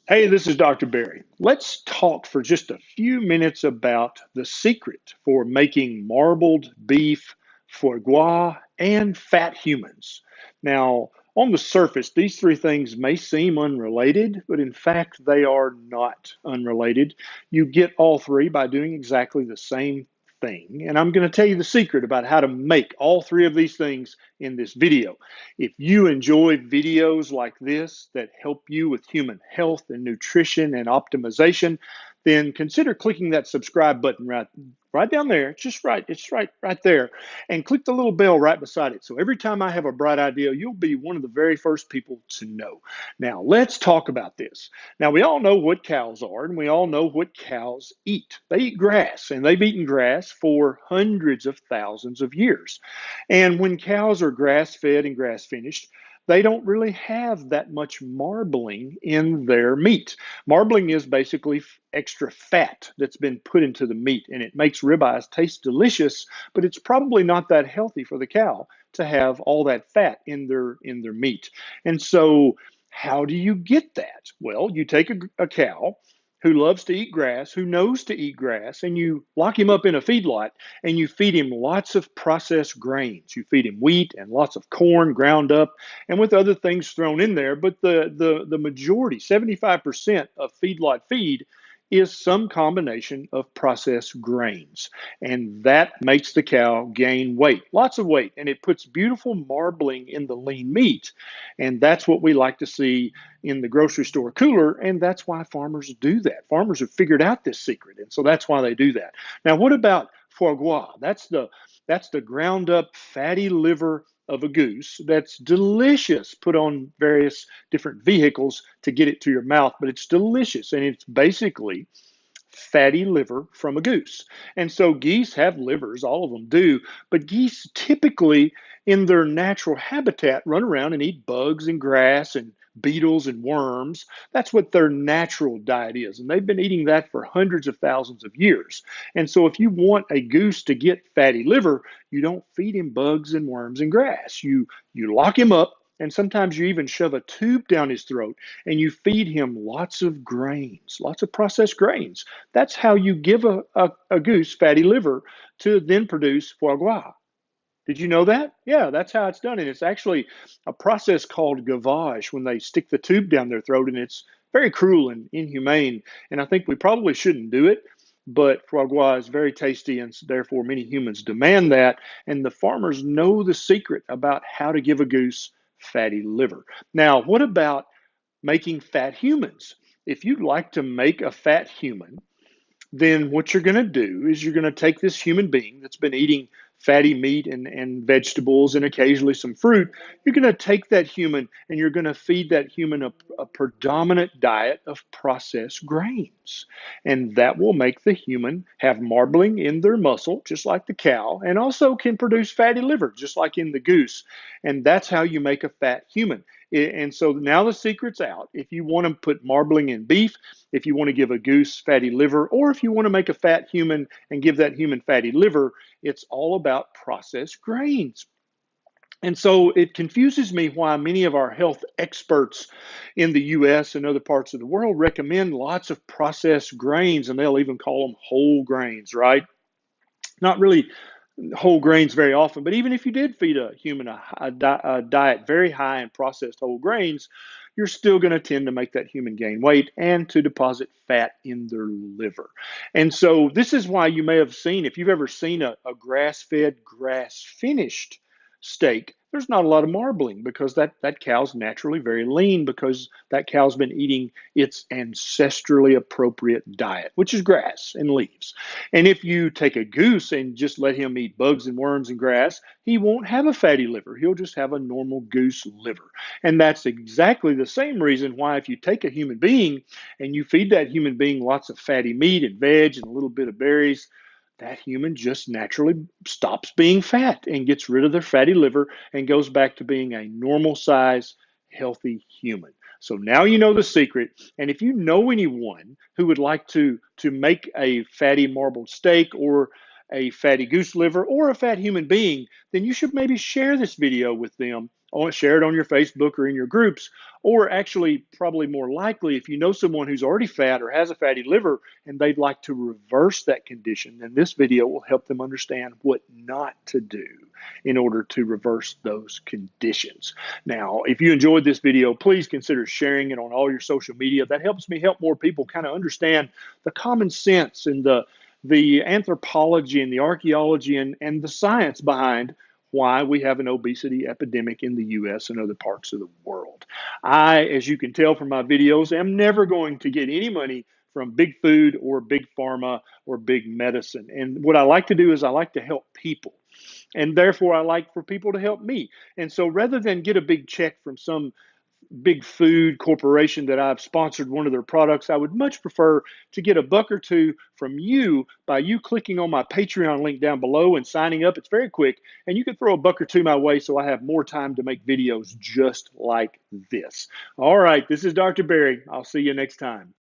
Hey, this is Dr. Barry. Let's talk for just a few minutes about the secret for making marbled beef, foie gras, and fat humans. Now, on the surface, these three things may seem unrelated, but in fact, they are not unrelated. You get all three by doing exactly the same thing. And I'm going to tell you the secret about how to make all three of these things in this video. If you enjoy videos like this that help you with human health and nutrition and optimization, then consider clicking that subscribe button right down there. It's right there. And click the little bell right beside it. So every time I have a bright idea, you'll be one of the very first people to know. Now, let's talk about this. Now, we all know what cows are, and we all know what cows eat. They eat grass, and they've eaten grass for hundreds of thousands of years. And when cows are grass fed and grass finished, they don't really have that much marbling in their meat. Marbling is basically extra fat that's been put into the meat, and it makes ribeyes taste delicious, but it's probably not that healthy for the cow to have all that fat in their meat. And so, how do you get that? Well, you take a cow who loves to eat grass, who knows to eat grass, and you lock him up in a feedlot and you feed him lots of processed grains. You feed him wheat and lots of corn ground up and with other things thrown in there. But the majority, 75% of feedlot feed is some combination of processed grains. And that makes the cow gain weight, lots of weight, and it puts beautiful marbling in the lean meat. And that's what we like to see in the grocery store cooler. And that's why farmers do that. Farmers have figured out this secret. And so that's why they do that. Now, what about foie gras? That's the ground up fatty liver of a goose that's delicious, put on various different vehicles to get it to your mouth, but it's delicious and it's basically fatty liver from a goose. And so geese have livers, all of them do, but geese typically in their natural habitat run around and eat bugs and grass and beetles and worms. That's what their natural diet is. And they've been eating that for hundreds of thousands of years. And so if you want a goose to get fatty liver, you don't feed him bugs and worms and grass. You lock him up, and sometimes you even shove a tube down his throat and you feed him lots of grains, lots of processed grains. That's how you give a goose fatty liver to then produce foie gras. Did you know that? Yeah, that's how it's done. And it's actually a process called gavage when they stick the tube down their throat, and it's very cruel and inhumane. And I think we probably shouldn't do it, but foie gras is very tasty, and therefore many humans demand that. And the farmers know the secret about how to give a goose fatty liver. Now, what about making fat humans? If you'd like to make a fat human, then what you're going to do is you're going to take this human being that's been eating fatty meat and vegetables and occasionally some fruit. You're going to take that human and you're going to feed that human a predominant diet of processed grains. And that will make the human have marbling in their muscle, just like the cow, and also can produce fatty liver, just like in the goose. And that's how you make a fat human. And so now the secret's out. If you want to put marbling in beef, if you want to give a goose fatty liver, or if you want to make a fat human and give that human fatty liver, it's all about processed grains. And so it confuses me why many of our health experts in the US and other parts of the world recommend lots of processed grains, and they'll even call them whole grains, right? Not really whole grains very often, but even if you did feed a human a diet very high in processed whole grains, you're still going to tend to make that human gain weight and to deposit fat in their liver. And so this is why you may have seen, if you've ever seen a grass-fed, grass-finished steak, there's not a lot of marbling because that cow's naturally very lean because that cow's been eating its ancestrally appropriate diet, which is grass and leaves. And if you take a goose and just let him eat bugs and worms and grass, he won't have a fatty liver. He'll just have a normal goose liver. And that's exactly the same reason why if you take a human being and you feed that human being lots of fatty meat and veg and a little bit of berries, that human just naturally stops being fat and gets rid of their fatty liver and goes back to being a normal size, healthy human. So now you know the secret. And if you know anyone who would like to make a fatty marbled steak or a fatty goose liver or a fat human being, then you should maybe share this video with them share it on your Facebook or in your groups, or actually, probably more likely, if you know someone who's already fat or has a fatty liver and they'd like to reverse that condition, then this video will help them understand what not to do in order to reverse those conditions. Now, if you enjoyed this video, please consider sharing it on all your social media. That helps me help more people kind of understand the common sense and the anthropology and the archaeology and the science behind why we have an obesity epidemic in the US and other parts of the world. I, as you can tell from my videos, am never going to get any money from big food or big pharma or big medicine. And what I like to do is I like to help people. And therefore, I like for people to help me. And so rather than get a big check from some big food corporation that I've sponsored one of their products, I would much prefer to get a buck or two from you by you clicking on my Patreon link down below and signing up. It's very quick, and you can throw a buck or two my way so I have more time to make videos just like this. All right, this is Dr. Berry. I'll see you next time.